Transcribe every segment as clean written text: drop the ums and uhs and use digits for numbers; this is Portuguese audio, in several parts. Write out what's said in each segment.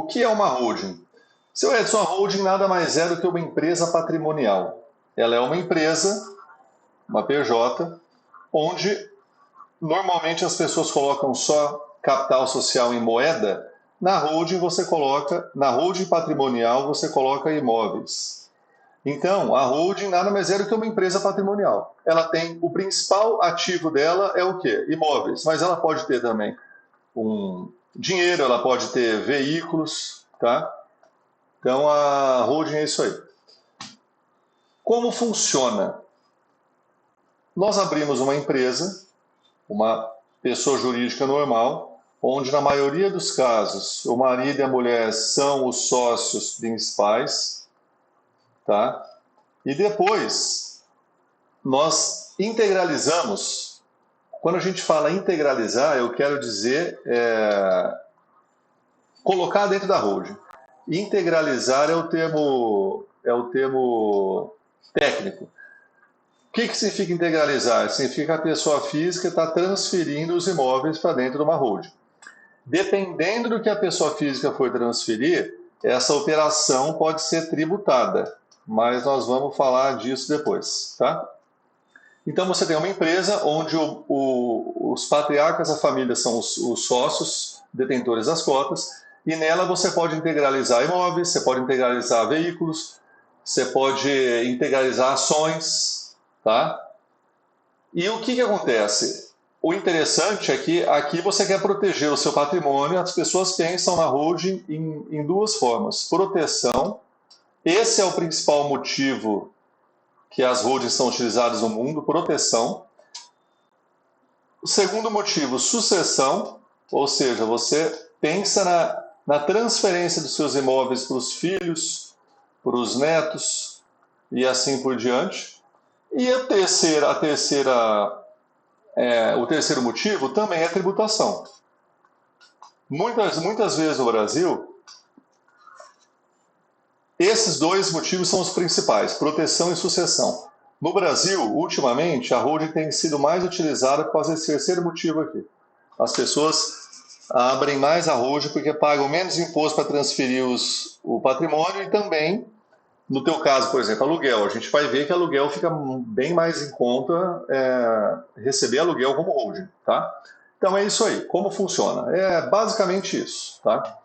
O que é uma holding? Seu Edson, a holding nada mais é do que uma empresa patrimonial. Ela é uma empresa, uma PJ, onde normalmente as pessoas colocam só capital social em moeda. Na holding você coloca, na holding patrimonial você coloca imóveis. Então, a holding nada mais é do que uma empresa patrimonial. Ela tem, o principal ativo dela é o quê? Imóveis, mas ela pode ter também um dinheiro, ela pode ter veículos, tá? Então, a holding é isso aí. Como funciona? Nós abrimos uma empresa, uma pessoa jurídica normal, onde na maioria dos casos o marido e a mulher são os sócios principais, tá? E depois nós integralizamos. Quando a gente fala integralizar, eu quero dizer colocar dentro da holding. Integralizar é o termo técnico. O que significa integralizar? Significa que a pessoa física está transferindo os imóveis para dentro de uma holding. Dependendo do que a pessoa física for transferir, essa operação pode ser tributada, mas nós vamos falar disso depois, tá? Então você tem uma empresa onde os patriarcas da família são os sócios, detentores das cotas, e nela você pode integralizar imóveis, você pode integralizar veículos, você pode integralizar ações, tá? E o que acontece? O interessante é que aqui você quer proteger o seu patrimônio, as pessoas pensam na holding em duas formas. Proteção, esse é o principal motivo que as holdings são utilizadas no mundo, proteção. O segundo motivo, sucessão, ou seja, você pensa na transferência dos seus imóveis para os filhos, para os netos e assim por diante. E o terceiro motivo também é tributação. Muitas vezes no Brasil, esses dois motivos são os principais, proteção e sucessão. No Brasil, ultimamente, a holding tem sido mais utilizada por causa desse terceiro motivo aqui. As pessoas abrem mais a holding porque pagam menos imposto para transferir o patrimônio e também, no teu caso, por exemplo, aluguel. A gente vai ver que aluguel fica bem mais em conta receber aluguel como holding, tá? Então é isso aí. Como funciona? É basicamente isso, tá?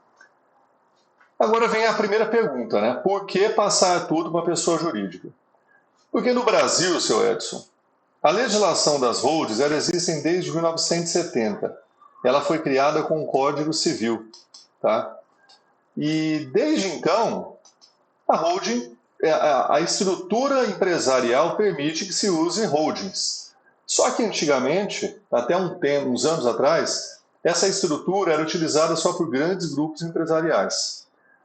Agora vem a primeira pergunta, né? Por que passar tudo para uma pessoa jurídica? Porque no Brasil, seu Edson, a legislação das holdings ela existe desde 1970. Ela foi criada com o Código Civil, tá? E desde então, a holding, a estrutura empresarial permite que se use holdings. Só que antigamente, até uns anos atrás, essa estrutura era utilizada só por grandes grupos empresariais.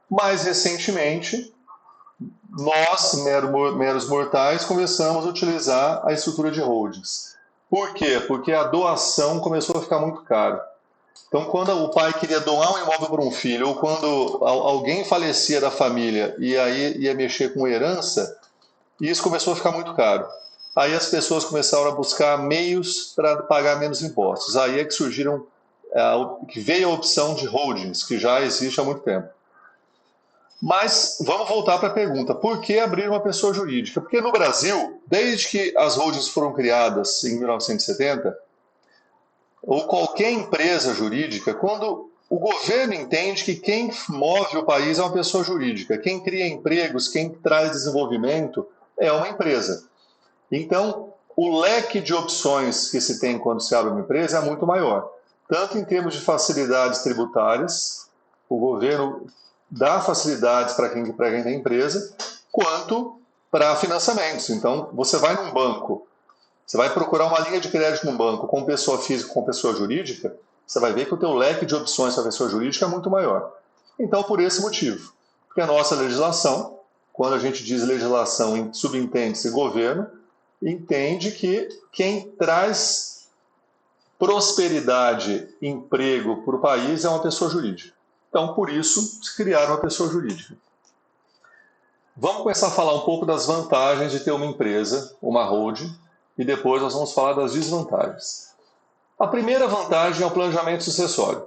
Mais recentemente, nós, meros mortais, começamos a utilizar a estrutura de holdings. Por quê? Porque a doação começou a ficar muito caro. Então, quando o pai queria doar um imóvel para um filho, ou quando alguém falecia da família e aí ia mexer com herança, isso começou a ficar muito caro. Aí as pessoas começaram a buscar meios para pagar menos impostos. Aí é que surgiram, que veio a opção de holdings, que já existe há muito tempo. Mas vamos voltar para a pergunta: por que abrir uma pessoa jurídica? Porque no Brasil, desde que as holdings foram criadas em 1970, ou qualquer empresa jurídica, quando o governo entende que quem move o país é uma pessoa jurídica, quem cria empregos, quem traz desenvolvimento é uma empresa. Então, o leque de opções que se tem quando se abre uma empresa é muito maior. Tanto em termos de facilidades tributárias, o governo dá facilidades para quem tem empresa, quanto para financiamentos. Então, você vai num banco, você vai procurar uma linha de crédito num banco com pessoa física com pessoa jurídica, você vai ver que o teu leque de opções para pessoa jurídica é muito maior. Então, por esse motivo, porque a nossa legislação, quando a gente diz legislação, subentende-se governo, entende que quem traz prosperidade, emprego para o país é uma pessoa jurídica. Então, por isso, se criaram uma pessoa jurídica. Vamos começar a falar um pouco das vantagens de ter uma empresa, uma holding, e depois nós vamos falar das desvantagens. A primeira vantagem é o planejamento sucessório.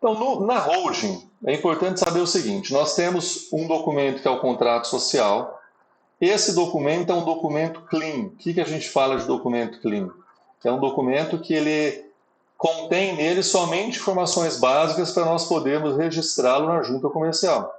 Então, na holding, é importante saber o seguinte: nós temos um documento que é o contrato social. Esse documento é um documento clean. O que a gente fala de documento clean? É um documento que ele contém nele somente informações básicas para nós podermos registrá-lo na junta comercial.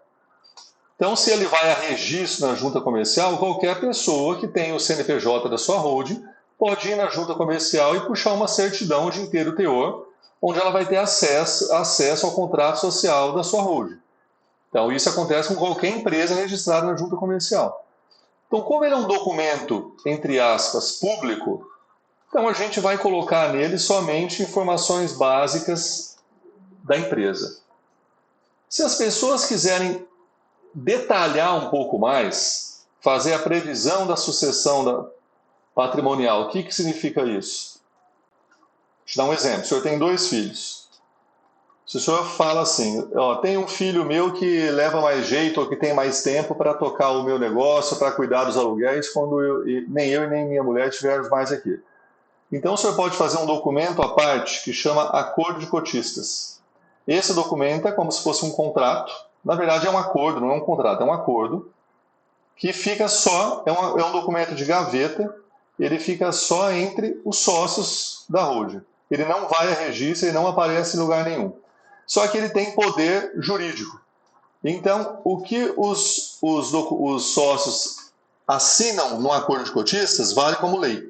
Então, se ele vai a registro na junta comercial, qualquer pessoa que tenha o CNPJ da sua holding pode ir na junta comercial e puxar uma certidão de inteiro teor, onde ela vai ter acesso ao contrato social da sua holding. Então, isso acontece com qualquer empresa registrada na junta comercial. Então, como ele é um documento, entre aspas, público, então a gente vai colocar nele somente informações básicas da empresa. Se as pessoas quiserem detalhar um pouco mais, fazer a previsão da sucessão patrimonial, o que significa isso? Vou te dar um exemplo. O senhor tem 2 filhos. Se o senhor fala assim, tem um filho meu que leva mais jeito ou que tem mais tempo para tocar o meu negócio, para cuidar dos aluguéis, quando nem eu e nem minha mulher estivermos mais aqui. Então o senhor pode fazer um documento à parte que chama acordo de cotistas. Esse documento é como se fosse um contrato. Na verdade é um acordo, não é um contrato, é um acordo que fica só, é um documento de gaveta, ele fica só entre os sócios da holding. Ele não vai a registro, ele não aparece em lugar nenhum. Só que ele tem poder jurídico. Então, o que os sócios assinam no acordo de cotistas vale como lei.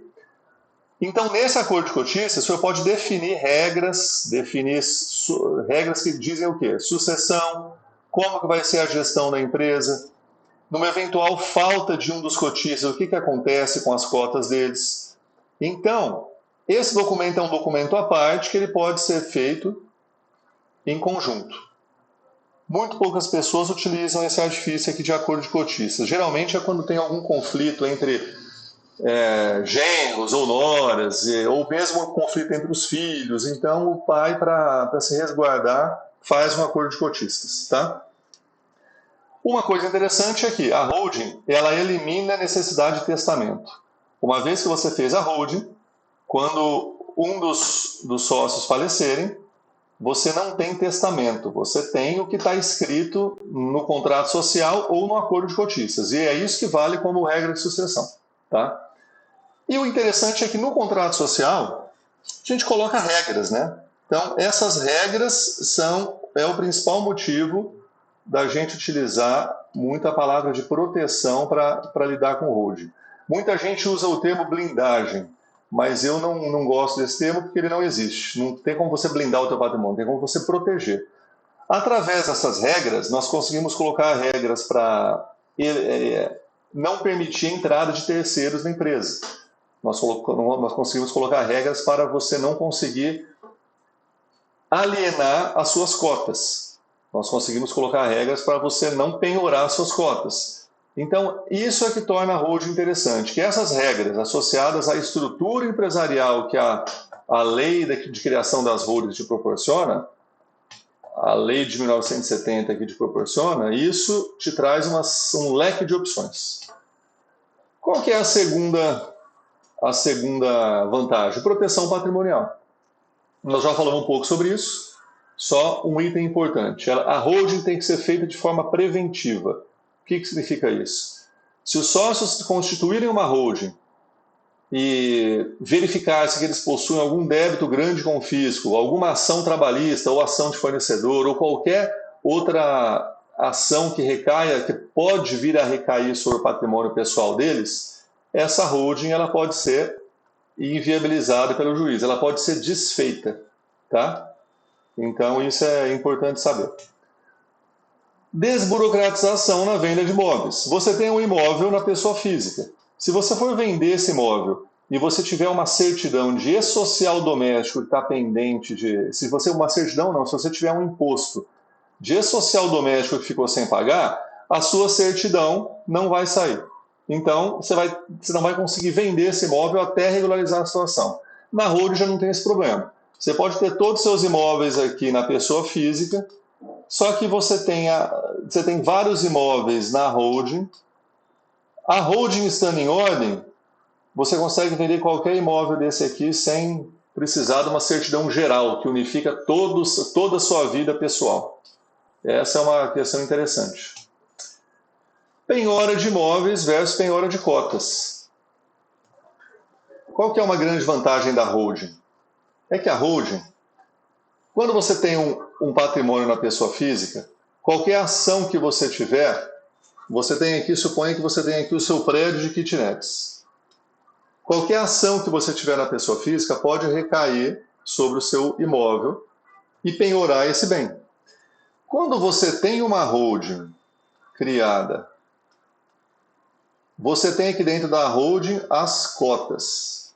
Então, nesse acordo de cotistas, o senhor pode definir regras que dizem o quê? Sucessão, como que vai ser a gestão da empresa, numa eventual falta de um dos cotistas, o que acontece com as cotas deles. Então, esse documento é um documento à parte que ele pode ser feito em conjunto. Muito poucas pessoas utilizam esse artifício aqui de acordo de cotistas. Geralmente é quando tem algum conflito entre genros ou noras, ou mesmo um conflito entre os filhos. Então, o pai, para se resguardar, faz um acordo de cotistas. Tá? Uma coisa interessante é que a holding ela elimina a necessidade de testamento. Uma vez que você fez a holding, quando um dos sócios falecerem, você não tem testamento, você tem o que está escrito no contrato social ou no acordo de cotistas. E é isso que vale como regra de sucessão. Tá? E o interessante é que no contrato social, a gente coloca regras, né? Então, essas regras é o principal motivo da gente utilizar muito a palavra de proteção para lidar com o holding. Muita gente usa o termo blindagem, mas eu não gosto desse termo porque ele não existe. Não tem como você blindar o teu patrimônio, tem como você proteger. Através dessas regras, nós conseguimos colocar regras para não permitir a entrada de terceiros na empresa. Nós conseguimos colocar regras para você não conseguir alienar as suas cotas. Nós conseguimos colocar regras para você não penhorar as suas cotas. Então, isso é que torna a holding interessante, que essas regras associadas à estrutura empresarial que a lei de criação das holdings te proporciona, a lei de 1970 que te proporciona, isso te traz um leque de opções. Qual que é a segunda vantagem? Proteção patrimonial. Nós já falamos um pouco sobre isso, só um item importante. A holding tem que ser feita de forma preventiva. O que significa isso? Se os sócios constituírem uma holding e verificar-se que eles possuem algum débito grande com o fisco, alguma ação trabalhista ou ação de fornecedor ou qualquer outra ação que pode vir a recair sobre o patrimônio pessoal deles, essa holding ela pode ser inviabilizada pelo juiz, ela pode ser desfeita, tá? Então isso é importante saber. Desburocratização na venda de imóveis. Você tem um imóvel na pessoa física. Se você for vender esse imóvel e você tiver uma certidão de e-social doméstico que está pendente de... Se você tiver um imposto de e-social doméstico que ficou sem pagar, a sua certidão não vai sair. Então, você não vai conseguir vender esse imóvel até regularizar a situação. Na holding já não tem esse problema. Você pode ter todos os seus imóveis aqui na pessoa física, só que você tem vários imóveis na holding. A holding estando em ordem, você consegue vender qualquer imóvel desse aqui sem precisar de uma certidão geral que unifica toda a sua vida pessoal. Essa é uma questão interessante. Penhora de imóveis versus penhora de cotas. Qual que é uma grande vantagem da holding? É que a holding, quando você tem um patrimônio na pessoa física, qualquer ação que você tiver, você tem aqui, suponha que você tem aqui o seu prédio de kitnets. Qualquer ação que você tiver na pessoa física pode recair sobre o seu imóvel e penhorar esse bem. Quando você tem uma holding criada, você tem aqui dentro da holding as cotas.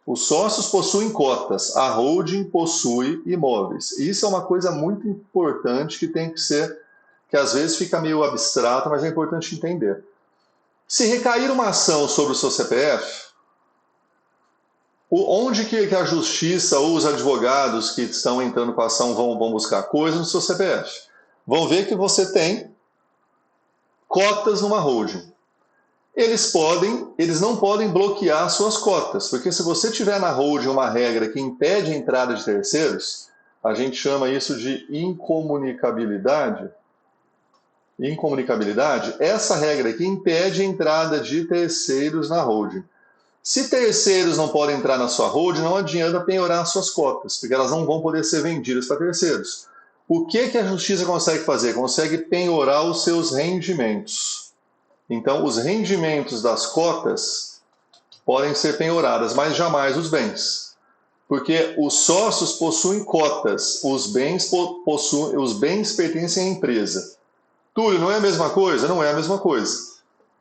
Os sócios possuem cotas, a holding possui imóveis. Isso é uma coisa muito importante que tem que ser, que às vezes fica meio abstrato, mas é importante entender. Se recair uma ação sobre o seu CPF, onde que a justiça ou os advogados que estão entrando com a ação vão buscar? Coisas no seu CPF. Vão ver que você tem cotas numa holding. Eles não podem bloquear suas cotas, porque se você tiver na holding uma regra que impede a entrada de terceiros, a gente chama isso de incomunicabilidade. Essa regra aqui impede a entrada de terceiros na holding. Se terceiros não podem entrar na sua holding, não adianta penhorar suas cotas, porque elas não vão poder ser vendidas para terceiros. O que a justiça consegue fazer? Consegue penhorar os seus rendimentos. Então, os rendimentos das cotas podem ser penhoradas, mas jamais os bens. Porque os sócios possuem cotas, os bens pertencem à empresa. Túlio, não é a mesma coisa? Não é a mesma coisa.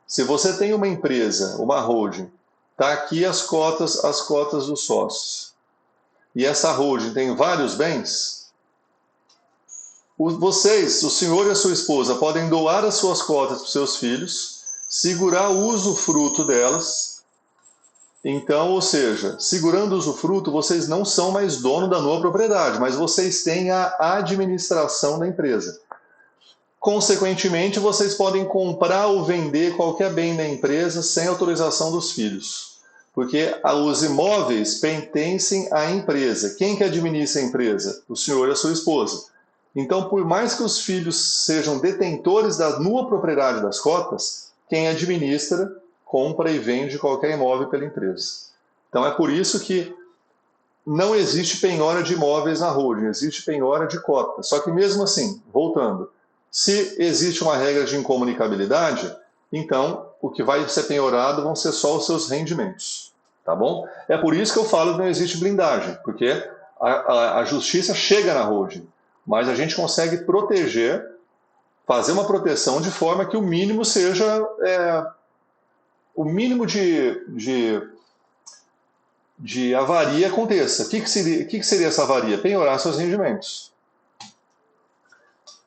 Se você tem uma empresa, uma holding, está aqui as cotas dos sócios, e essa holding tem vários bens, vocês, o senhor e a sua esposa, podem doar as suas cotas para os seus filhos, segurar o usufruto delas. Então, ou seja, segurando o usufruto, vocês não são mais dono da nova propriedade, mas vocês têm a administração da empresa. Consequentemente, vocês podem comprar ou vender qualquer bem da empresa sem autorização dos filhos, porque os imóveis pertencem à empresa. Quem que administra a empresa? O senhor e a sua esposa. Então, por mais que os filhos sejam detentores da nua propriedade das cotas, quem administra, compra e vende qualquer imóvel pela empresa. Então, é por isso que não existe penhora de imóveis na holding, existe penhora de cotas. Só que mesmo assim, voltando, se existe uma regra de incomunicabilidade, então o que vai ser penhorado vão ser só os seus rendimentos. Tá bom? É por isso que eu falo que não existe blindagem, porque a justiça chega na holding, mas a gente consegue proteger, fazer uma proteção de forma que o mínimo seja o mínimo de avaria aconteça. O que seria essa avaria? Penhorar seus rendimentos.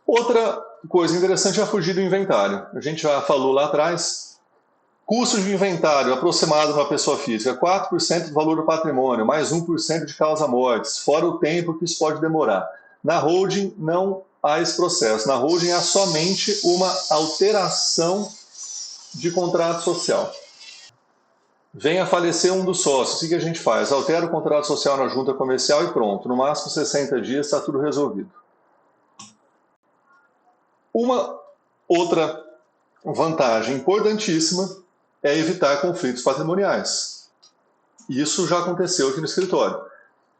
Outra coisa interessante é fugir do inventário. A gente já falou lá atrás. Custo de inventário aproximado para a pessoa física, 4% do valor do patrimônio, mais 1% de causa-mortes, fora o tempo que isso pode demorar. Na holding não há esse processo. Na holding há somente uma alteração de contrato social. Vem a falecer um dos sócios, o que a gente faz? Altera o contrato social na junta comercial e pronto. No máximo 60 dias está tudo resolvido. Uma outra vantagem importantíssima é evitar conflitos patrimoniais. Isso já aconteceu aqui no escritório.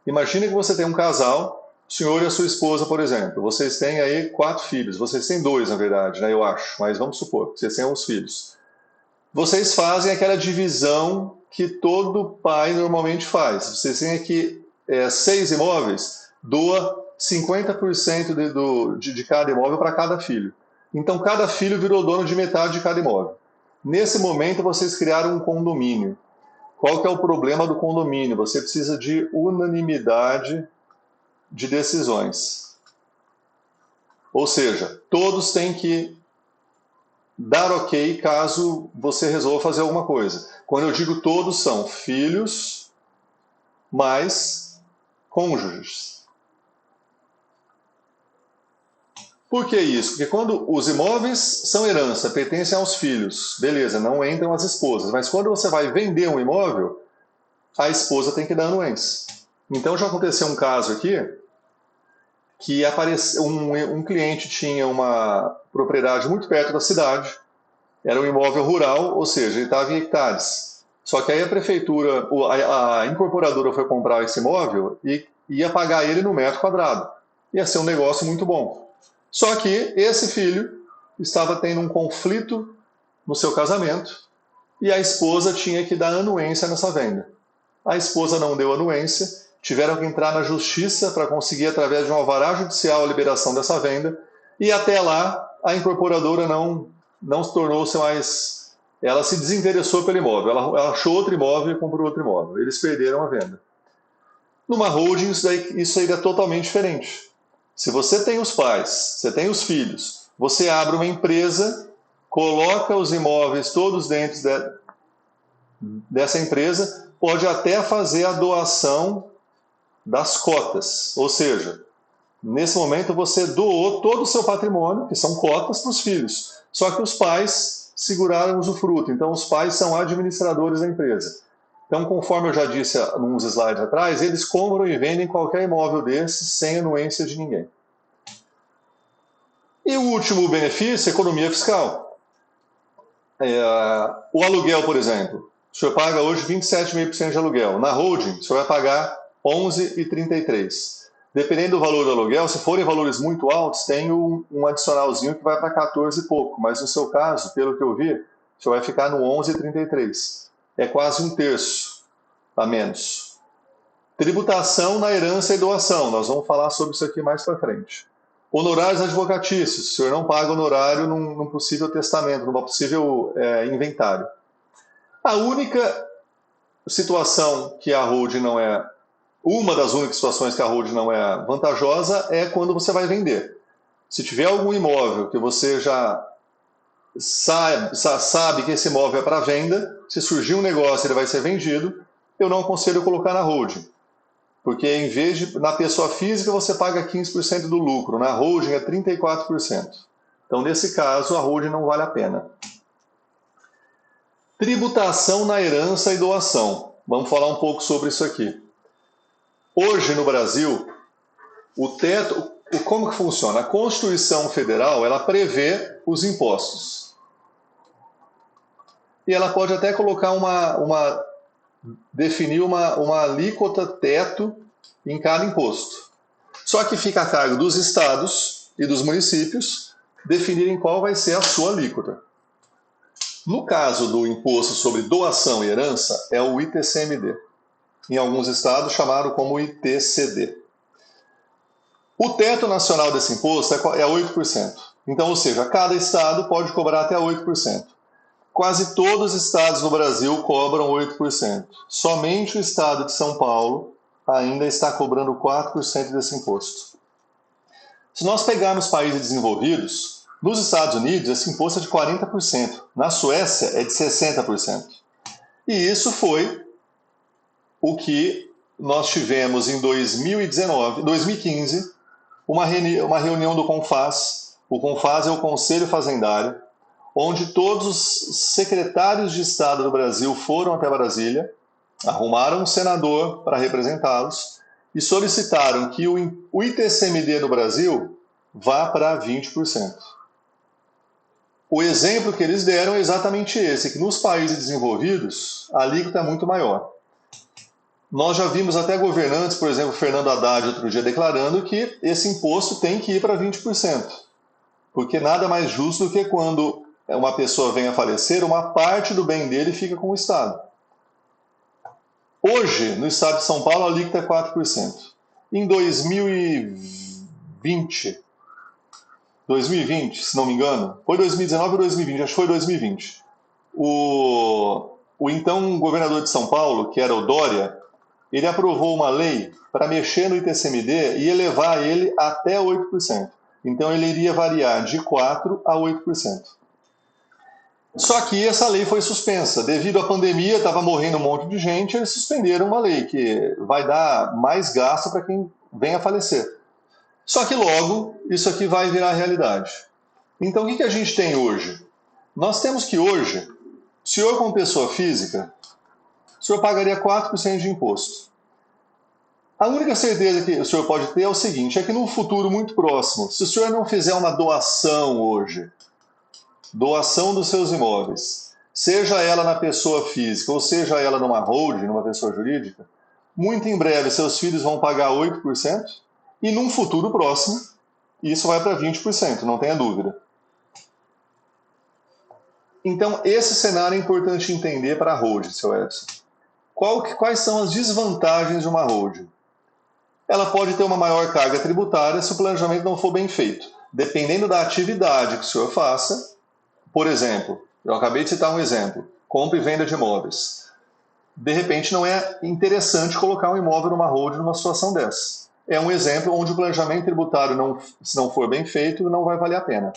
Imagine que você tem um casal, o senhor e a sua esposa, por exemplo. Vocês têm aí 4 filhos. Vocês têm 2, na verdade, né, eu acho. Mas vamos supor que vocês tenham os filhos. Vocês fazem aquela divisão que todo pai normalmente faz. Vocês têm aqui 6 imóveis, doa 50% de cada imóvel para cada filho. Então, cada filho virou dono de metade de cada imóvel. Nesse momento, vocês criaram um condomínio. Qual que é o problema do condomínio? Você precisa de unanimidade de decisões. Ou seja, todos têm que dar ok caso você resolva fazer alguma coisa. Quando eu digo todos, são filhos mais cônjuges. Por que isso? Porque quando os imóveis são herança, pertencem aos filhos, beleza, não entram as esposas. Mas quando você vai vender um imóvel, a esposa tem que dar anuência. Então já aconteceu um caso aqui que um cliente tinha uma propriedade muito perto da cidade, era um imóvel rural, ou seja, ele estava em hectares. Só que aí a prefeitura, a incorporadora foi comprar esse imóvel e ia pagar ele no metro quadrado. Ia ser um negócio muito bom. Só que esse filho estava tendo um conflito no seu casamento e a esposa tinha que dar anuência nessa venda. A esposa não deu anuência, tiveram que entrar na justiça para conseguir, através de um alvará judicial, a liberação dessa venda, e até lá a incorporadora não se tornou-se mais... Ela se desinteressou pelo imóvel, ela achou outro imóvel e comprou outro imóvel. Eles perderam a venda. Numa holding, isso aí é totalmente diferente. Se você tem os pais, você tem os filhos, você abre uma empresa, coloca os imóveis todos dentro dessa empresa, pode até fazer a doação das cotas. Ou seja, nesse momento você doou todo o seu patrimônio, que são cotas, para os filhos. Só que os pais seguraram o usufruto. Então, os pais são administradores da empresa. Então, conforme eu já disse uns slides atrás, eles compram e vendem qualquer imóvel desses sem anuência de ninguém. E o último benefício, economia fiscal. O aluguel, por exemplo. O senhor paga hoje 27,5% de aluguel. Na holding, o senhor vai pagar 11,33%. Dependendo do valor do aluguel, se forem valores muito altos, tem um adicionalzinho que vai para 14 e pouco. Mas no seu caso, pelo que eu vi, o senhor vai ficar no 11,33%. É quase um terço a menos. Tributação na herança e doação. Nós vamos falar sobre isso aqui mais para frente. Honorários advocatícios. O senhor não paga honorário num possível testamento, num possível inventário. A única situação que a holding não é... Uma das únicas situações que a holding não é vantajosa é quando você vai vender. Se tiver algum imóvel que você já sabe que esse imóvel é para venda, se surgir um negócio e ele vai ser vendido, eu não aconselho colocar na holding. Porque em vez de na pessoa física você paga 15% do lucro, na holding é 34%. Então, nesse caso, a holding não vale a pena. Tributação na herança e doação. Vamos falar um pouco sobre isso aqui. Hoje, no Brasil, o teto, como que funciona? A Constituição Federal, ela prevê os impostos. E ela pode até colocar definir uma alíquota teto em cada imposto. Só que fica a cargo dos estados e dos municípios definirem qual vai ser a sua alíquota. No caso do imposto sobre doação e herança, é o ITCMD. Em alguns estados chamaram como ITCD. O teto nacional desse imposto é 8%. Então, ou seja, cada estado pode cobrar até 8%. Quase todos os estados no Brasil cobram 8%. Somente o estado de São Paulo ainda está cobrando 4% desse imposto. Se nós pegarmos países desenvolvidos, nos Estados Unidos esse imposto é de 40%. Na Suécia é de 60%. E isso foi o que nós tivemos em 2015, uma reunião do CONFAZ. O CONFAZ é o Conselho Fazendário, onde todos os secretários de Estado do Brasil foram até Brasília, arrumaram um senador para representá-los e solicitaram que o ITCMD no Brasil vá para 20%. O exemplo que eles deram é exatamente esse, que nos países desenvolvidos a alíquota é muito maior. Nós já vimos até governantes, por exemplo, Fernando Haddad outro dia declarando que esse imposto tem que ir para 20%, porque nada mais justo do que quando uma pessoa vem a falecer, uma parte do bem dele fica com o Estado. Hoje, no estado de São Paulo, a alíquota é 4%. Em 2020, se não me engano, foi 2019 ou 2020, acho que foi 2020, o então governador de São Paulo, que era o Dória, ele aprovou uma lei para mexer no ITCMD e elevar ele até 8%. Então ele iria variar de 4% a 8%. Só que essa lei foi suspensa. Devido à pandemia, estava morrendo um monte de gente, eles suspenderam uma lei que vai dar mais gasto para quem vem a falecer. Só que logo isso aqui vai virar realidade. Então o que a gente tem hoje? Nós temos que hoje, o senhor como pessoa física, o senhor pagaria 4% de imposto. A única certeza que o senhor pode ter é o seguinte, é que no futuro muito próximo, se o senhor não fizer uma doação hoje, doação dos seus imóveis, seja ela na pessoa física ou seja ela numa holding, numa pessoa jurídica, muito em breve seus filhos vão pagar 8% e num futuro próximo isso vai para 20%, não tenha dúvida. Então esse cenário é importante entender para a holding, seu Edson. Quais são as desvantagens de uma holding? Ela pode ter uma maior carga tributária se o planejamento não for bem feito. Dependendo da atividade que o senhor faça, por exemplo, eu acabei de citar um exemplo, compra e venda de imóveis. De repente não é interessante colocar um imóvel numa holding numa situação dessa. É um exemplo onde o planejamento tributário, se não for bem feito, não vai valer a pena.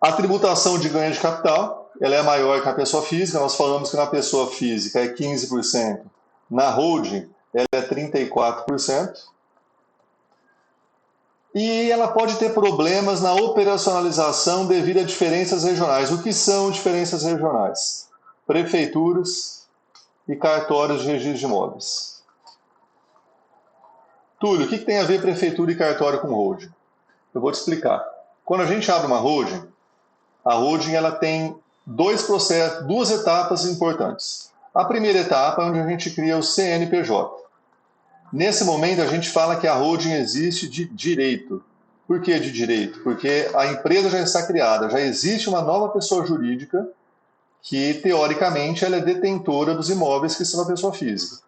A tributação de ganho de capital, ela é maior que a pessoa física, nós falamos que na pessoa física é 15%, na holding ela é 34%, e ela pode ter problemas na operacionalização devido a diferenças regionais. O que são diferenças regionais? Prefeituras e cartórios de registro de imóveis. Túlio, o que tem a ver prefeitura e cartório com holding? Eu vou te explicar. Quando a gente abre uma holding, a holding ela tem duas etapas importantes. A primeira etapa é onde a gente cria o CNPJ. Nesse momento, a gente fala que a holding existe de direito. Por que de direito? Porque a empresa já está criada, já existe uma nova pessoa jurídica que, teoricamente, ela é detentora dos imóveis que são da pessoa física.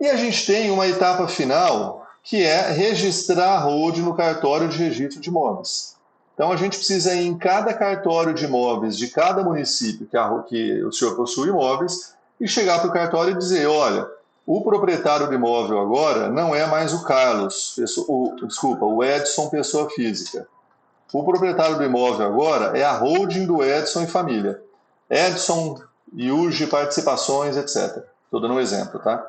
E a gente tem uma etapa final, que é registrar a holding no cartório de registro de imóveis. Então, a gente precisa ir em cada cartório de imóveis de cada município que o senhor possui imóveis e chegar para o cartório e dizer, olha, o proprietário do imóvel agora não é mais o Carlos, o Edson, pessoa física. O proprietário do imóvel agora é a holding do Edson e família. Edson, Yuji, participações, etc. Estou dando um exemplo, tá?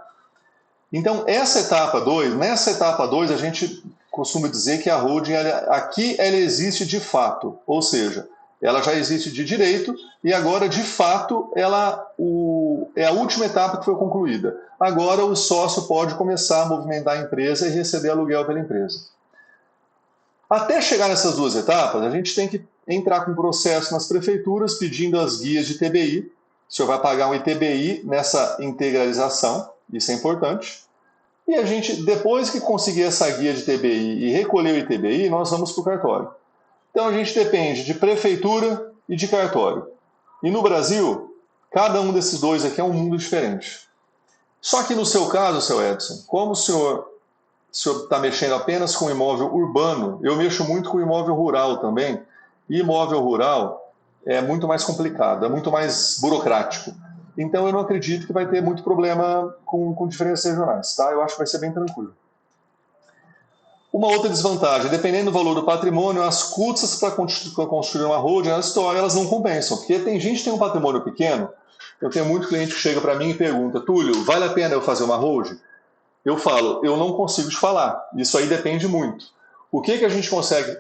Então, nessa etapa 2, a gente costuma dizer que a holding, aqui ela existe de fato, ou seja, ela já existe de direito e agora, de fato, é a última etapa que foi concluída. Agora o sócio pode começar a movimentar a empresa e receber aluguel pela empresa. Até chegar nessas duas etapas, a gente tem que entrar com um processo nas prefeituras pedindo as guias de TBI. O senhor vai pagar um ITBI nessa integralização, isso é importante. E a gente, depois que conseguir essa guia de TBI e recolher o ITBI, nós vamos para o cartório. Então a gente depende de prefeitura e de cartório. E no Brasil, cada um desses dois aqui é um mundo diferente. Só que no seu caso, seu Edson, como o senhor está mexendo apenas com imóvel urbano, eu mexo muito com imóvel rural também, e imóvel rural é muito mais complicado, é muito mais burocrático. Então eu não acredito que vai ter muito problema com diferenças regionais, tá? Eu acho que vai ser bem tranquilo. Uma outra desvantagem, dependendo do valor do patrimônio, as custas para construir uma holding, elas não compensam, porque tem gente que tem um patrimônio pequeno. Eu tenho muito cliente que chega para mim e pergunta, Túlio, vale a pena eu fazer uma holding? Eu falo, eu não consigo te falar, isso aí depende muito. O que a gente consegue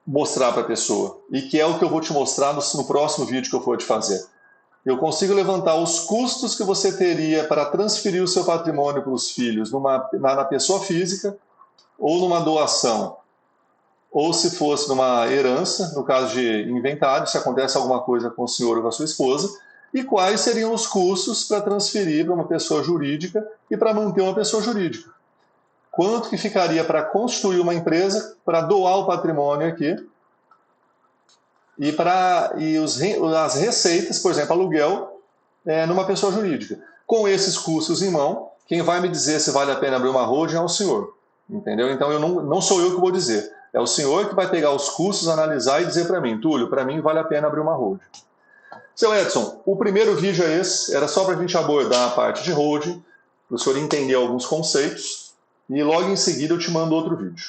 mostrar para a pessoa? E que é o que eu vou te mostrar no próximo vídeo que eu for te fazer. Eu consigo levantar os custos que você teria para transferir o seu patrimônio para os filhos na pessoa física, ou numa doação, ou se fosse numa herança, no caso de inventário, se acontece alguma coisa com o senhor ou com a sua esposa, e quais seriam os custos para transferir para uma pessoa jurídica e para manter uma pessoa jurídica. Quanto que ficaria para constituir uma empresa, para doar o patrimônio aqui, as receitas, por exemplo, aluguel, numa pessoa jurídica. Com esses custos em mão, quem vai me dizer se vale a pena abrir uma holding é o senhor. Entendeu? Então não sou eu que vou dizer. É o senhor que vai pegar os custos, analisar e dizer para mim, Túlio, para mim vale a pena abrir uma holding. Seu Edson, o primeiro vídeo é esse, era só para a gente abordar a parte de holding, para o senhor entender alguns conceitos, e logo em seguida eu te mando outro vídeo.